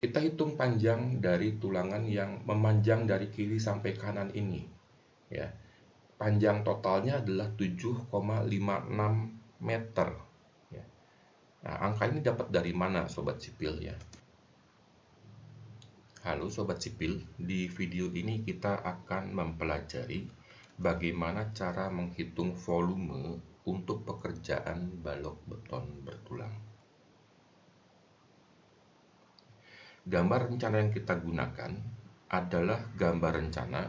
Kita hitung panjang dari tulangan yang memanjang dari kiri sampai kanan ini, ya. Panjang totalnya adalah 7,56 meter, ya. Nah, angka ini dapat dari mana, sobat sipil, ya? Halo sobat sipil, di video ini kita akan mempelajari bagaimana cara menghitung volume untuk pekerjaan balok beton bertulang. Gambar rencana yang kita gunakan adalah gambar rencana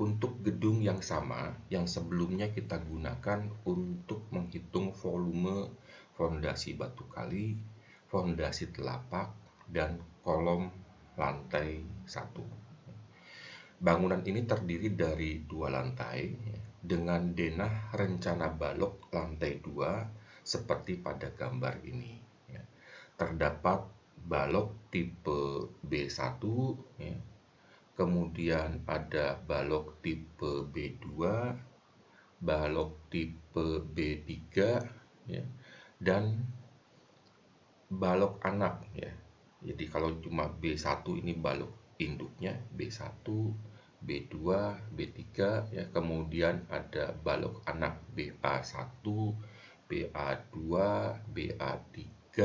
untuk gedung yang sama yang sebelumnya kita gunakan untuk menghitung volume fondasi batu kali, fondasi telapak, dan kolom lantai 1. Bangunan ini terdiri dari 2 lantai dengan denah rencana balok lantai 2 seperti pada gambar ini. Terdapat balok tipe B1, kemudian ada balok tipe B2, balok tipe B3, dan balok anak, ya. Jadi kalau cuma B1 ini balok induknya, B1, B2, B3, ya. Kemudian ada balok anak BA1, BA2, BA3,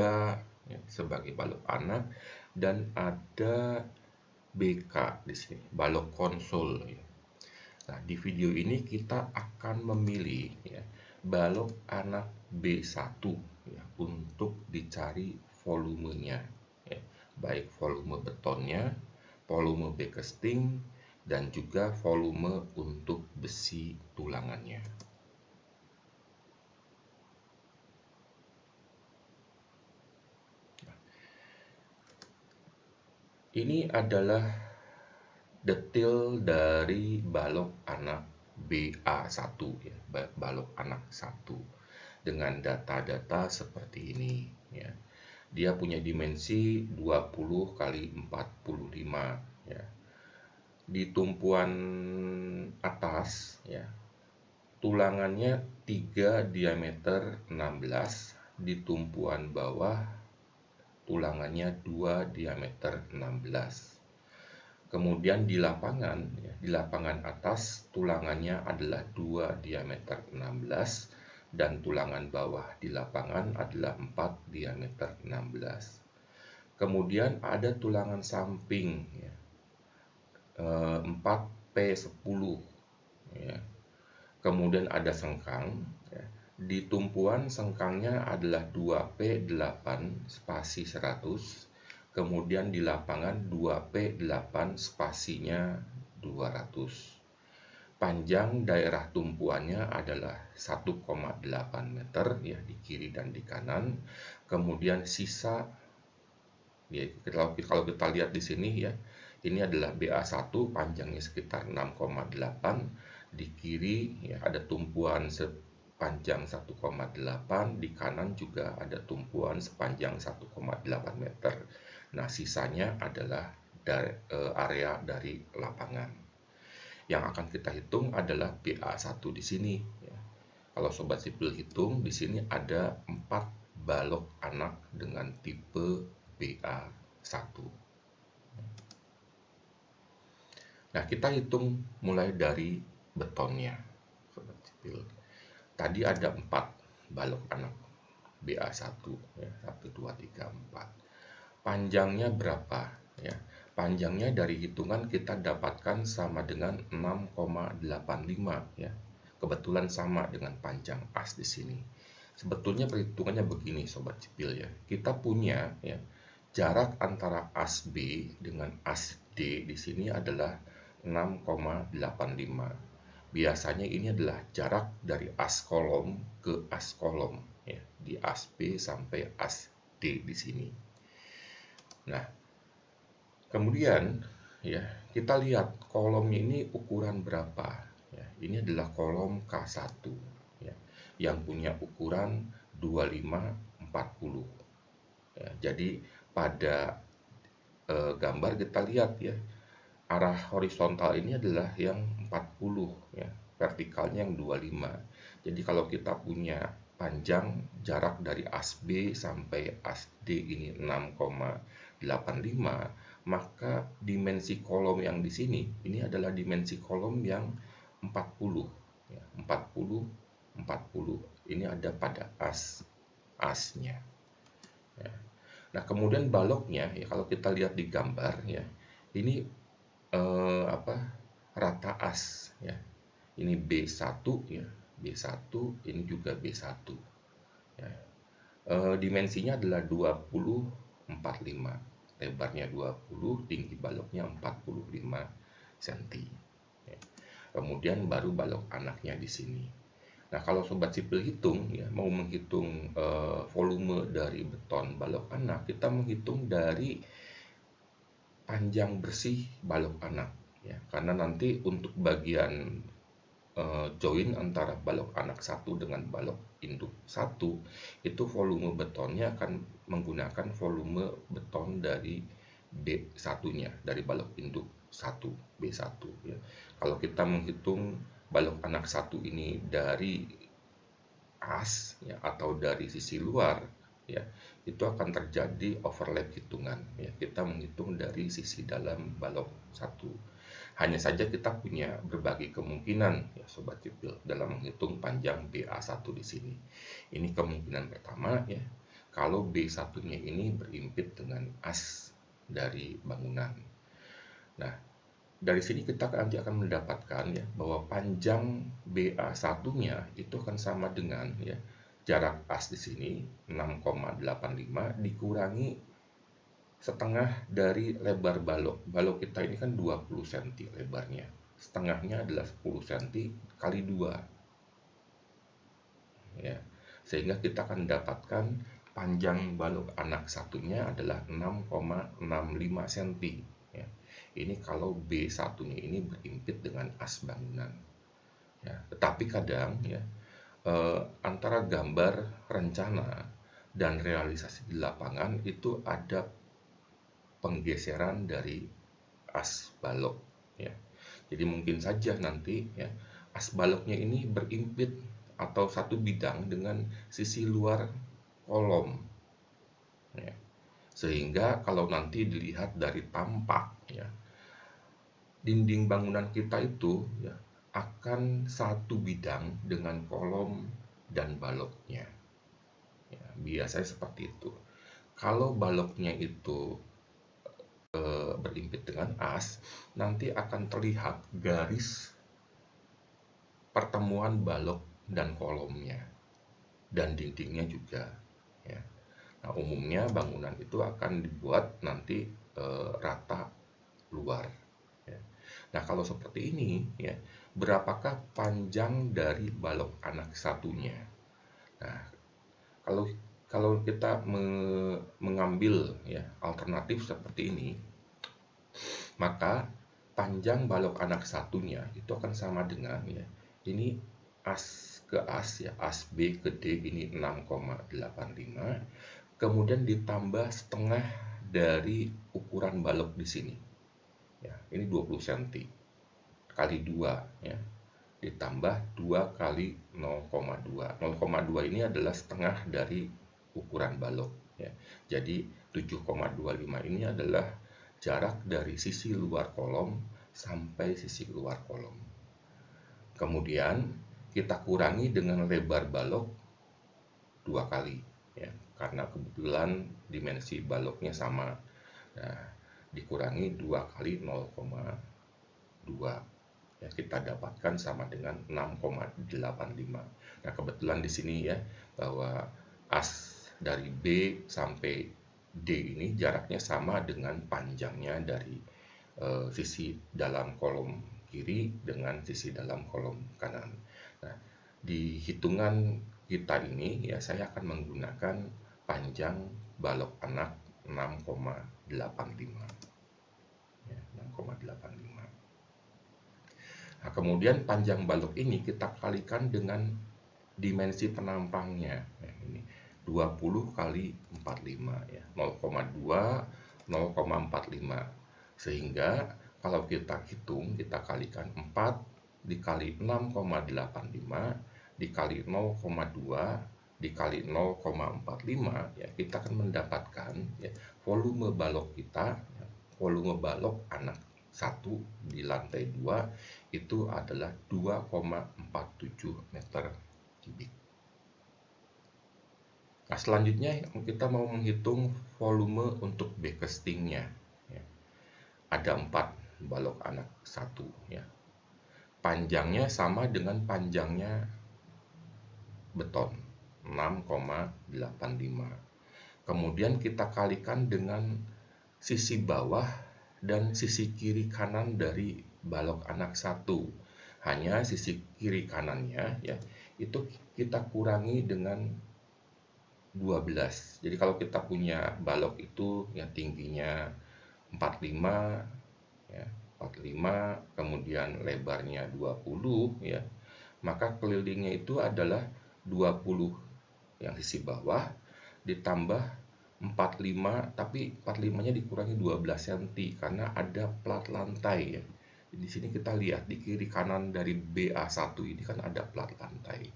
ya, sebagai balok anak, dan ada BK di sini, balok konsol, ya. Nah, di video ini kita akan memilih, ya, balok anak B1, ya, untuk dicari volumenya, ya, baik volume betonnya, volume backcasting, dan juga volume untuk besi tulangannya. Ini adalah detail dari balok anak BA1, ya, balok anak 1 dengan data-data seperti ini, ya. Dia punya dimensi 20 kali 45, ya. Di tumpuan atas, ya, tulangannya 3 diameter 16, di tumpuan bawah tulangannya 2 diameter 16. Kemudian di lapangan, ya, di lapangan atas tulangannya adalah 2 diameter 16 dan tulangan bawah di lapangan adalah 4 diameter 16. Kemudian ada tulangan samping, ya, 4P10, ya. Kemudian ada sengkang, ya. Di tumpuan sengkangnya adalah 2P8 spasi 100. Kemudian di lapangan 2P8 spasinya 200. Panjang daerah tumpuannya adalah 1,8 meter, ya, di kiri dan di kanan. Kemudian sisa, ya, kalau kita lihat di sini, ya, ini adalah BA1, panjangnya sekitar 6,8. Di kiri, ya, ada tumpuan sepanjang 1,8, di kanan juga ada tumpuan sepanjang 1,8 meter. Nah, sisanya adalah area dari lapangan. Yang akan kita hitung adalah BA1 di sini, ya. Kalau sobat sipil hitung, di sini ada 4 balok anak dengan tipe BA1. Nah, kita hitung mulai dari betonnya, sobat sipil. Tadi ada 4 balok anak BA1, ya, 1, 2, 3, 4. Panjangnya berapa, ya? Panjangnya dari hitungan kita dapatkan sama dengan 6,85, ya. Kebetulan sama dengan panjang as di sini. Sebetulnya perhitungannya begini, sobat sipil, ya. Kita punya, ya, jarak antara as B dengan as D di sini adalah 6,85. Biasanya ini adalah jarak dari as kolom ke as kolom, ya, di as B sampai as D di sini. Nah, kemudian, ya, kita lihat kolomnya ini ukuran berapa, ya. Ini adalah kolom K1, ya, yang punya ukuran 2540, ya. Jadi pada gambar kita lihat, ya, arah horizontal ini adalah yang 40, ya, vertikalnya yang 25. Jadi kalau kita punya panjang jarak dari as B sampai as D ini 6,85, maka dimensi kolom yang di sini ini adalah dimensi kolom yang 40 ya, 40 40 ini ada pada asnya ya. Nah, kemudian baloknya ya, kalau kita lihat di gambar ya, ini rata as ya. Ini B1 ya, B1, ini juga B1 ya. Dimensinya adalah 20 45, lebarnya 20, tinggi baloknya 45 cm ya. Kemudian baru balok anaknya di sini. Nah, kalau sobat sipil hitung ya, mau menghitung volume dari beton balok anak, kita menghitung dari panjang bersih balok anak ya. Karena nanti untuk bagian join antara balok anak satu dengan balok induk satu, itu volume betonnya akan menggunakan volume beton dari B1-nya, dari balok induk 1 B1 ya. Kalau kita menghitung balok anak satu ini dari as ya, atau dari sisi luar ya, itu akan terjadi overlap hitungan ya. Kita menghitung dari sisi dalam balok satu. Hanya saja kita punya berbagai kemungkinan ya sobat sipil dalam menghitung panjang BA1 di sini. Ini kemungkinan pertama ya, kalau B1-nya ini berimpit dengan as dari bangunan. Nah, dari sini kita nanti akan mendapatkan ya bahwa panjang BA1-nya itu akan sama dengan ya jarak as di sini 6,85 dikurangi setengah dari lebar balok. Balok kita ini kan 20 cm lebarnya. Setengahnya adalah 10 cm kali 2. Ya. Sehingga kita akan mendapatkan panjang balok anak satunya adalah 6,65 cm. Ya. Ini kalau B1-nya ini berimpit dengan as bangunan. Ya. Tetapi kadang ya antara gambar rencana dan realisasi di lapangan itu ada penggeseran dari as balok ya. Jadi mungkin saja nanti ya as baloknya ini berimpit atau satu bidang dengan sisi luar kolom ya. Sehingga kalau nanti dilihat dari tampak ya, dinding bangunan kita itu ya akan satu bidang dengan kolom dan baloknya ya, biasanya seperti itu. Kalau baloknya itu berimpit dengan as, nanti akan terlihat garis pertemuan balok dan kolomnya dan dindingnya juga ya. Nah, umumnya bangunan itu akan dibuat nanti rata luar ya. Nah, kalau seperti ini ya, berapakah panjang dari balok anak satunya? Nah, kalau kita mengambil ya alternatif seperti ini, maka panjang balok anak satunya itu akan sama dengan ya, ini as ke as ya, as B ke D ini 6,85, kemudian ditambah setengah dari ukuran balok di sini ya, ini 20 cm kali 2 ya, ditambah 2 kali 0,2. 0,2 ini adalah setengah dari ukuran balok ya. Jadi 7,25 ini adalah jarak dari sisi luar kolom sampai sisi luar kolom. Kemudian kita kurangi dengan lebar balok 2 kali ya, karena kebetulan dimensi baloknya sama. Nah, dikurangi 2 kali 0,2 ya, kita dapatkan sama dengan 6,85. Nah, kebetulan di sini ya bahwa as dari B sampai D ini jaraknya sama dengan panjangnya dari sisi dalam kolom kiri dengan sisi dalam kolom kanan. Nah, di hitungan kita ini ya saya akan menggunakan panjang balok anak 6,85 ya, 6,85. Nah, kemudian panjang balok ini kita kalikan dengan dimensi penampangnya ya, ini 20 kali 45 ya, 0,2 0,45, sehingga kalau kita hitung kita kalikan 4 dikali 6,85 dikali 0,2 dikali 0,45 ya, kita akan mendapatkan ya, volume balok kita, ya, volume balok anak 1 di lantai 2 itu adalah 2,47 meter kubik. Nah, selanjutnya kita mau menghitung volume untuk backcastingnya ya. Ada 4 balok anak 1 ya. Panjangnya sama dengan panjangnya beton 6,85. Kemudian kita kalikan dengan sisi bawah dan sisi kiri kanan dari balok anak 1. Hanya sisi kiri kanannya ya, itu kita kurangi dengan 12. Jadi kalau kita punya balok itu ya tingginya 45 ya, 45, kemudian lebarnya 20 ya, maka kelilingnya itu adalah 20 yang sisi bawah ditambah 45, tapi 45-nya dikurangi 12 cm karena ada plat lantai ya. Di sini kita lihat di kiri kanan dari BA1 ini kan ada plat lantai.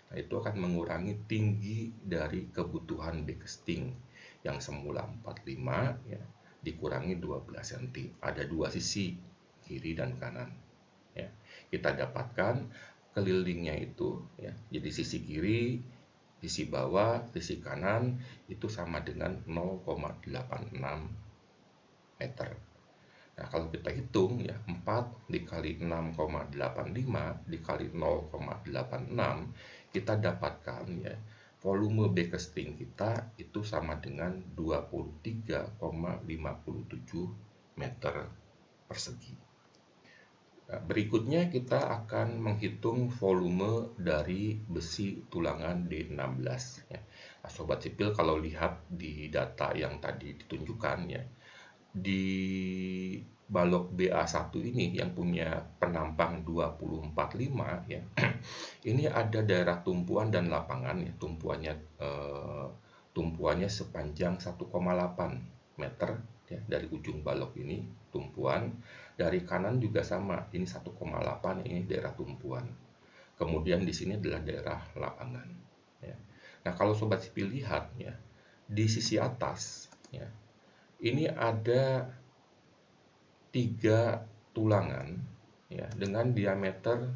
Nah, itu akan mengurangi tinggi dari kebutuhan backcasting yang semula 45 ya, dikurangi 12 cm. Ada dua sisi, kiri dan kanan. Ya. Kita dapatkan kelilingnya itu ya. Jadi sisi kiri, sisi bawah, sisi kanan itu sama dengan 0,86 meter. Nah, kalau kita hitung ya, 4 dikali 6,85 dikali 0,86, kita dapatkan ya, volume backcasting kita itu sama dengan 23,57 meter persegi. Nah, berikutnya kita akan menghitung volume dari besi tulangan D16 ya. Nah, Sobat Sipil kalau lihat di data yang tadi ditunjukkan ya, di balok BA1 ini yang punya penampang 245 ya. Ini ada daerah tumpuan dan lapangan ya, tumpuannya sepanjang 1,8 meter ya, dari ujung balok ini tumpuan. Dari kanan juga sama, ini 1,8, ini daerah tumpuan. Kemudian di sini adalah daerah lapangan ya. Nah, kalau Sobat Sipil lihat ya, di sisi atas ya, ini ada 3 tulangan ya, dengan diameter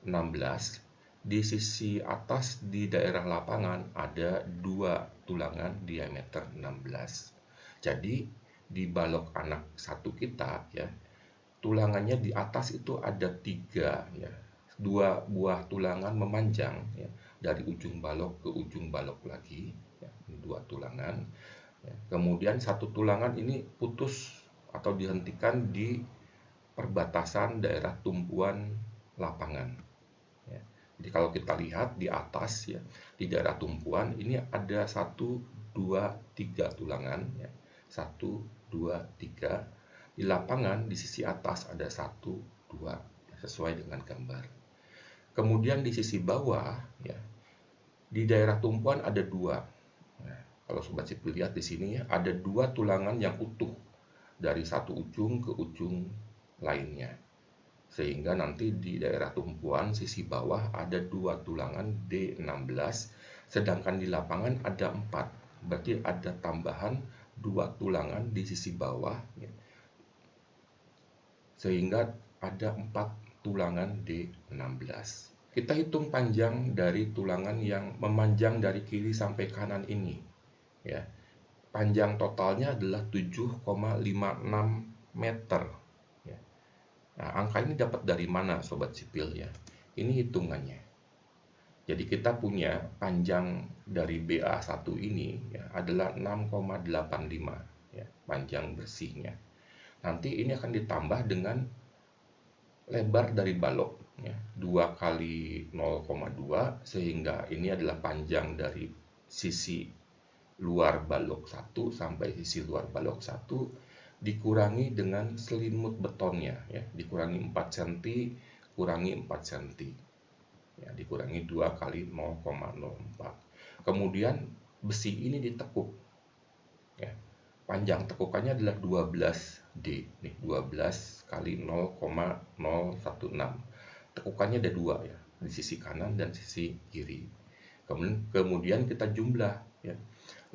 16. Di sisi atas di daerah lapangan ada 2 tulangan diameter 16. Jadi di balok anak 1 kita ya, tulangannya di atas itu ada 3 ya. 2 buah tulangan memanjang ya, dari ujung balok ke ujung balok lagi ya, 2 tulangan ya. Kemudian 1 tulangan ini putus atau dihentikan di perbatasan daerah tumpuan lapangan ya. Jadi kalau kita lihat di atas ya, di daerah tumpuan ini ada 1, 2, 3 tulangan ya. 1, 2, 3. Di lapangan di sisi atas ada 1, 2 sesuai dengan gambar. Kemudian di sisi bawah ya, di daerah tumpuan ada 2. Nah, kalau Sobat Sipil lihat di sini ya, ada 2 tulangan yang utuh dari satu ujung ke ujung lainnya. Sehingga nanti di daerah tumpuan sisi bawah ada 2 tulangan D16, sedangkan di lapangan ada 4. Berarti ada tambahan 2 tulangan di sisi bawah ya. Sehingga ada 4 tulangan D16. Kita hitung panjang dari tulangan yang memanjang dari kiri sampai kanan ini ya. Panjang totalnya adalah 7,56 meter ya. Nah, angka ini dapat dari mana Sobat Sipil ya? Ini hitungannya. Jadi kita punya panjang dari BA1 ini ya, adalah 6,85 ya, panjang bersihnya. Nanti ini akan ditambah dengan lebar dari balok ya, 2 kali 0,2, sehingga ini adalah panjang dari sisi luar balok 1 sampai sisi luar balok 1 dikurangi dengan selimut betonnya ya, dikurangi 4 cm, kurangi 4 cm ya, dikurangi 2 kali 0,04. Kemudian besi ini ditekuk ya. Panjang tekukannya adalah 12D nih, 12 kali 0,016. Tekukannya ada 2 ya, di sisi kanan dan sisi kiri. Kemudian kita jumlah, ya.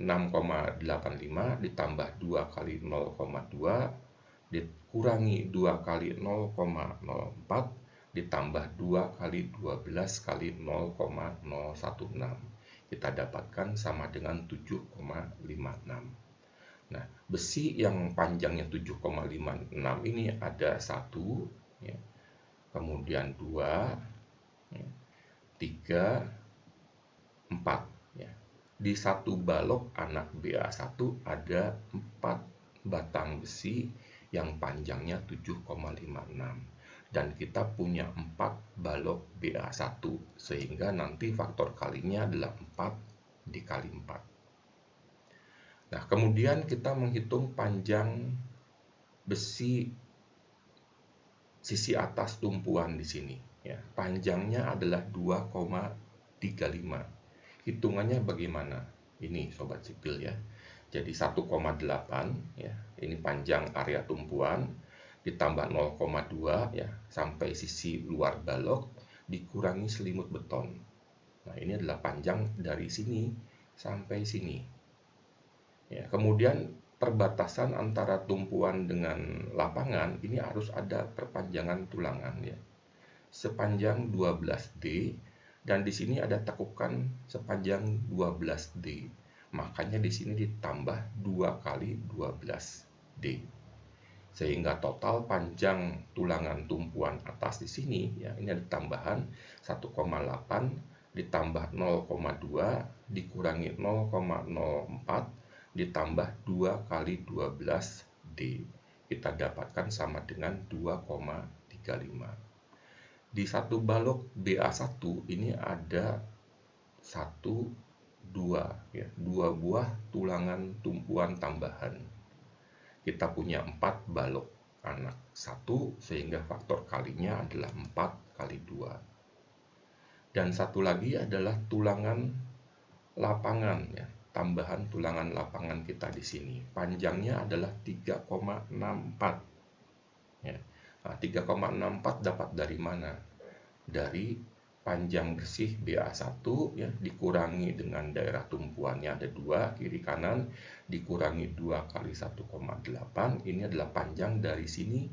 6,85 ditambah 2 kali 0,2 dikurangi 2 kali 0,04 ditambah 2 kali 12 kali 0,016. Kita dapatkan sama dengan 7,56. Nah, besi yang panjangnya 7,56 ini ada 1, ya, kemudian 2, ya, 3, 4. Ya. Di satu balok anak BA1 ada 4 batang besi yang panjangnya 7,56. Dan kita punya 4 balok BA1, sehingga nanti faktor kalinya adalah 4 dikali 4. Nah, kemudian kita menghitung panjang besi sisi atas tumpuan di sini. Ya, panjangnya adalah 2,35. Hitungannya bagaimana? Ini sobat sipil ya. Jadi 1,8 ya, ini panjang area tumpuan ditambah 0,2 ya sampai sisi luar balok dikurangi selimut beton. Nah, ini adalah panjang dari sini sampai sini. Ya, kemudian perbatasan antara tumpuan dengan lapangan ini harus ada perpanjangan tulangan ya. Sepanjang 12D dan di sini ada tekukan sepanjang 12D. Makanya di sini ditambah 2 kali 12D. Sehingga total panjang tulangan tumpuan atas di sini ya, ini ada tambahan 1,8 ditambah 0,2 dikurangi 0,04 ditambah 2 kali 12D. Kita dapatkan sama dengan 2,35. Di satu balok BA1 ini ada 1, 2 ya, 2 buah tulangan tumpuan tambahan. Kita punya 4 balok anak 1 sehingga faktor kalinya adalah 4 kali 2. Dan satu lagi adalah tulangan lapangan ya, tambahan tulangan lapangan kita di sini. Panjangnya adalah 3,64. Ya. Nah, 3,64 dapat dari mana? Dari panjang bersih BA1 ya dikurangi dengan daerah tumpuannya ada 2 kiri kanan dikurangi 2 kali 1,8, ini adalah panjang dari sini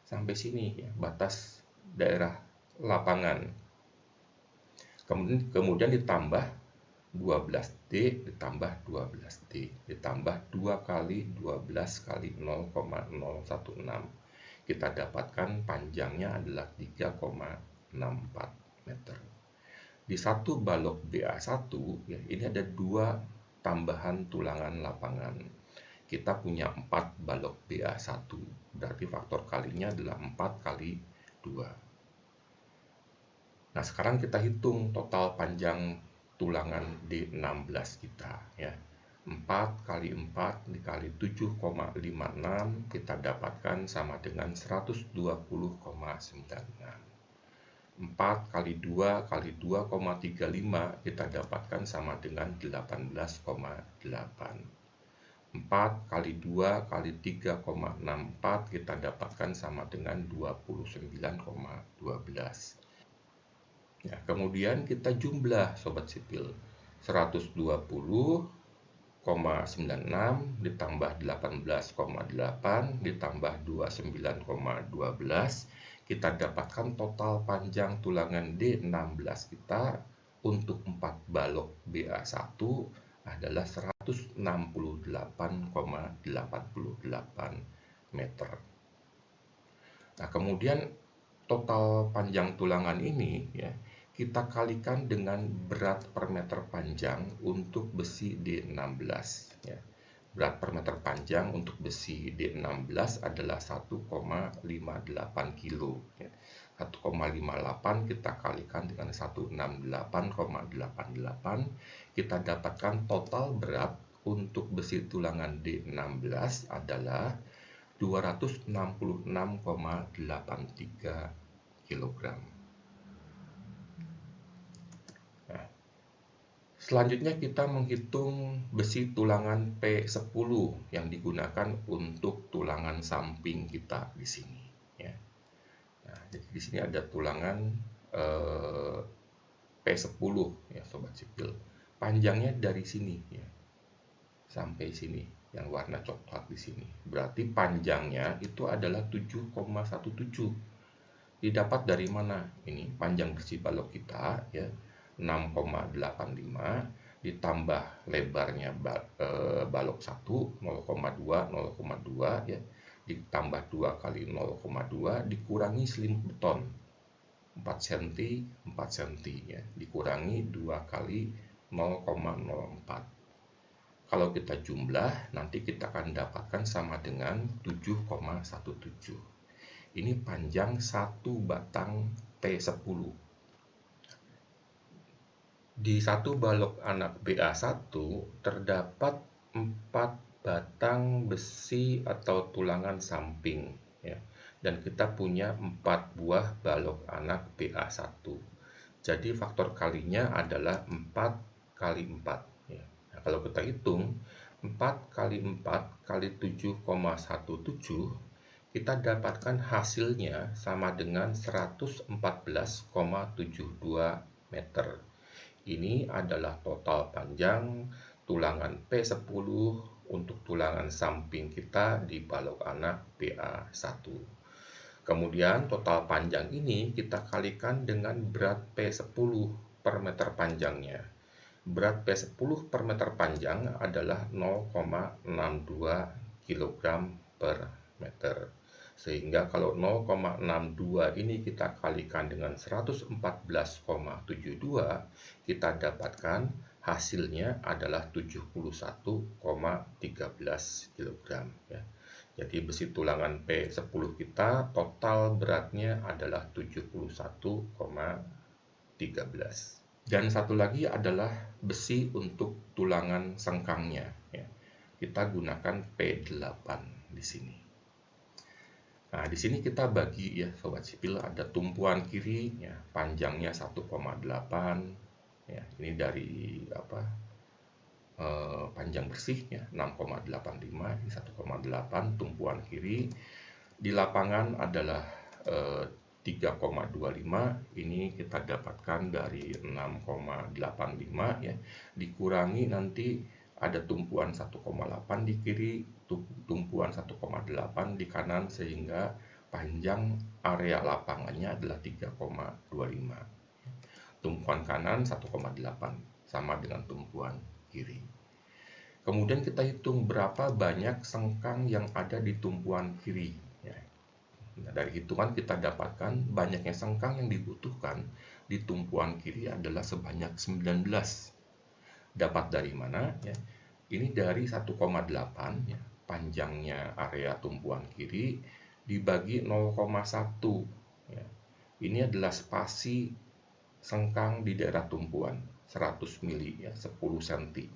sampai sini ya, batas daerah lapangan. Kemudian ditambah 12D ditambah 12D ditambah 2 kali 12 kali 0,016. Kita dapatkan panjangnya adalah 3,64 meter. Di satu balok BA1 ya, ini ada 2 tambahan tulangan lapangan. Kita punya 4 balok BA1, berarti faktor kalinya adalah 4 kali 2. Nah, sekarang kita hitung total panjang tulangan D16 kita ya. 4 kali 4 dikali 7,56 kita dapatkan sama dengan 120,96. 4 kali 2 kali 2,35 kita dapatkan sama dengan 18,8. 4 kali 2 kali 3,64 kita dapatkan sama dengan 29,12. Ya, kemudian kita jumlah sobat sipil. 120,96 ditambah 18,8 ditambah 29,12, kita dapatkan total panjang tulangan D16 kita untuk 4 balok BA1 adalah 168,88 meter. Nah, kemudian total panjang tulangan ini ya kita kalikan dengan berat per meter panjang untuk besi D16 ya. Berat per meter panjang untuk besi D16 adalah 1,58 kilo ya. 1,58 kita kalikan dengan 168,88, kita dapatkan total berat untuk besi tulangan D16 adalah 266,83 kg. Nah, selanjutnya kita menghitung besi tulangan P10 yang digunakan untuk tulangan samping kita di sini ya. Nah, jadi di sini ada tulangan P10 ya sobat sipil. Panjangnya dari sini ya sampai sini yang warna coklat di sini. Berarti panjangnya itu adalah 7,17. Didapat dari mana? Ini panjang bersih balok kita ya 6,85 ditambah lebarnya balok 1 0,2 0,2 ya ditambah 2 kali 0,2 dikurangi selimut beton 4 cm 4 cm ya dikurangi 2 kali 0,04. Kalau kita jumlah nanti kita akan dapatkan sama dengan 7,17. Ini panjang satu batang P10. Di satu balok anak BA1 terdapat 4 batang besi atau tulangan samping ya. Dan kita punya 4 buah balok anak BA1. Jadi faktor kalinya adalah 4 kali 4 ya. Nah, kalau kita hitung 4 kali 4 kali 7,17 kita dapatkan hasilnya sama dengan 114,72 meter. Ini adalah total panjang tulangan P10 untuk tulangan samping kita di balok anak BA1. Kemudian total panjang ini kita kalikan dengan berat P10 per meter panjangnya. Berat P10 per meter panjang adalah 0,62 kg per meter. Sehingga kalau 0,62 ini kita kalikan dengan 114,72, kita dapatkan hasilnya adalah 71,13 kg ya. Jadi besi tulangan P10 kita total beratnya adalah 71,13. Dan satu lagi adalah besi untuk tulangan sengkangnya ya. Kita gunakan P8 di sini. Nah, di sini kita bagi ya sobat sipil, ada tumpuan kiri ya, panjangnya 1,8 ya. Ini dari panjang bersih ya 6,85, ini 1,8 tumpuan kiri. Di lapangan adalah 3,25, ini kita dapatkan dari 6,85 ya. Dikurangi nanti ada tumpuan 1,8 di kiri, tumpuan 1,8 di kanan, sehingga panjang area lapangannya adalah 3,25. Tumpuan kanan 1,8 sama dengan tumpuan kiri. Kemudian kita hitung berapa banyak sengkang yang ada di tumpuan kiri ya. Nah, dari hitungan kita dapatkan banyaknya sengkang yang dibutuhkan di tumpuan kiri adalah sebanyak 19. Dapat dari mana ya? Ini dari 1,8 ya, panjangnya area tumpuan kiri dibagi 0,1 ya. Ini adalah spasi sengkang di daerah tumpuan 100 mili ya, 10 cm.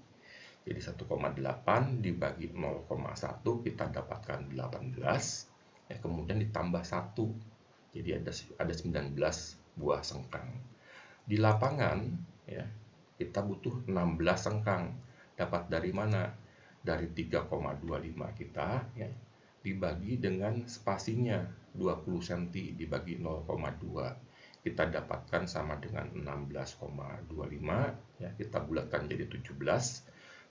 Jadi 1,8 dibagi 0,1 kita dapatkan 18 ya, kemudian ditambah 1. Jadi ada 19 buah sengkang. Di lapangan ya kita butuh 16 sengkang. Dapat dari mana? Dari 3,25 kita ya, dibagi dengan spasinya 20 cm dibagi 0,2. Kita dapatkan sama dengan 16,25 ya, kita bulatkan jadi 17.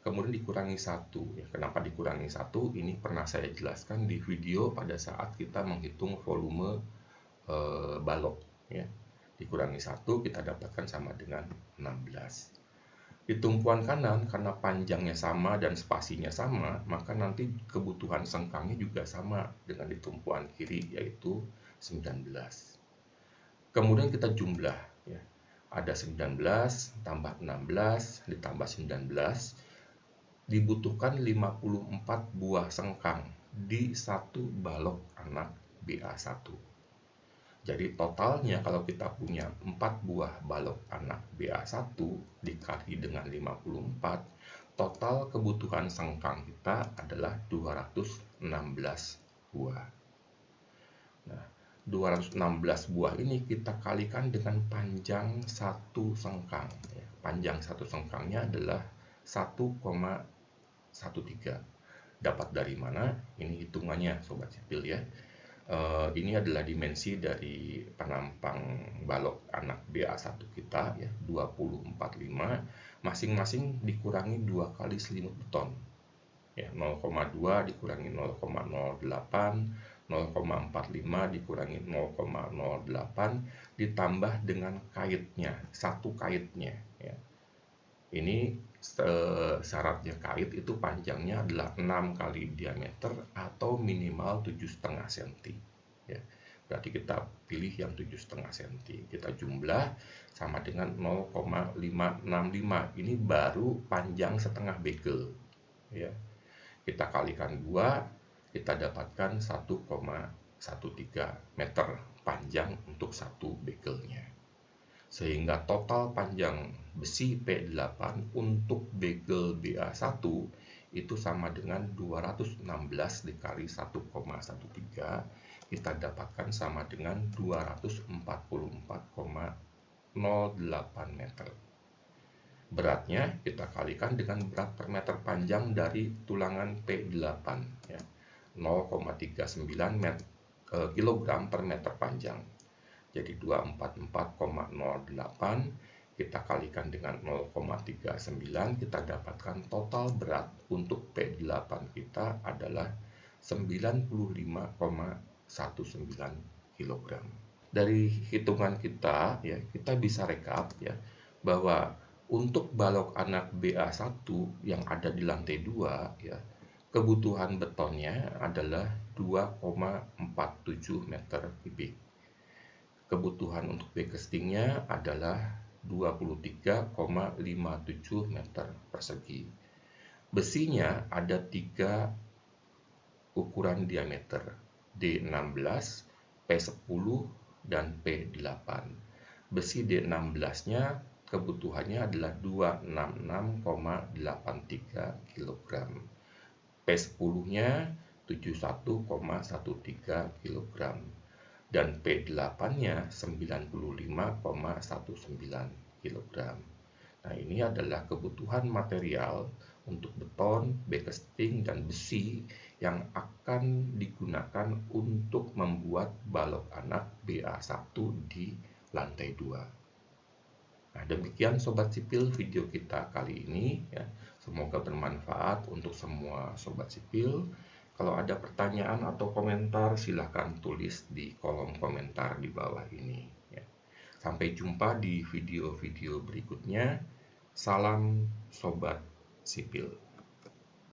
Kemudian dikurangi 1 ya. Kenapa dikurangi 1? Ini pernah saya jelaskan di video pada saat kita menghitung volume balok ya. Dikurangi 1 kita dapatkan sama dengan 16. Di tumpuan kanan karena panjangnya sama dan spasinya sama, maka nanti kebutuhan sengkangnya juga sama dengan di tumpuan kiri, yaitu 19. Kemudian kita jumlah ya. Ada 19 tambah 16 ditambah 19, dibutuhkan 54 buah sengkang di satu balok anak BA1. Jadi totalnya kalau kita punya 4 buah balok anak BA1 dikali dengan 54, total kebutuhan sengkang kita adalah 216 buah. Nah, 216 buah ini kita kalikan dengan panjang satu sengkang. Panjang satu sengkangnya adalah 1,13. Dapat dari mana? Ini hitungannya sobat sipil ya. Ini adalah dimensi dari penampang balok anak BA1 kita ya, 2045, masing-masing dikurangi 2 kali selimut beton. Ya, 0,2 dikurangi 0,08, 0,45 dikurangi 0,08 ditambah dengan kaitnya, satu kaitnya ya. Ini syaratnya kait itu panjangnya adalah 6 kali diameter atau minimal 7,5 cm ya. Berarti kita pilih yang 7,5 cm. Kita jumlah sama dengan 0,565. Ini baru panjang setengah bekel ya. Kita kalikan 2, kita dapatkan 1,13 meter panjang untuk satu bekelnya. Sehingga total panjang besi P8 untuk begel BA1 itu sama dengan 216 dikali 1,13, kita dapatkan sama dengan 244,08 meter. Beratnya kita kalikan dengan berat per meter panjang dari tulangan P8 ya, 0,39 kg per meter panjang. Jadi 244,08 kita kalikan dengan 0,39, kita dapatkan total berat untuk P8 kita adalah 95,19 kg. Dari hitungan kita ya, kita bisa rekap ya bahwa untuk balok anak BA1 yang ada di lantai 2 ya, kebutuhan betonnya adalah 2,47 meter kubik. Kebutuhan untuk backcastingnya adalah 23,57 meter persegi. Besinya ada 3 ukuran diameter, D16, P10, dan P8. Besi D16-nya kebutuhannya adalah 266,83 kg. P10-nya 71,13 kg. Dan P8-nya 95,19 kg. Nah, ini adalah kebutuhan material untuk beton, backcasting, dan besi yang akan digunakan untuk membuat balok anak BA1 di lantai 2. Nah, demikian Sobat Sipil video kita kali ini ya. Semoga bermanfaat untuk semua Sobat Sipil. Kalau ada pertanyaan atau komentar, silahkan tulis di kolom komentar di bawah ini ya. Sampai jumpa di video-video berikutnya. Salam Sobat Sipil.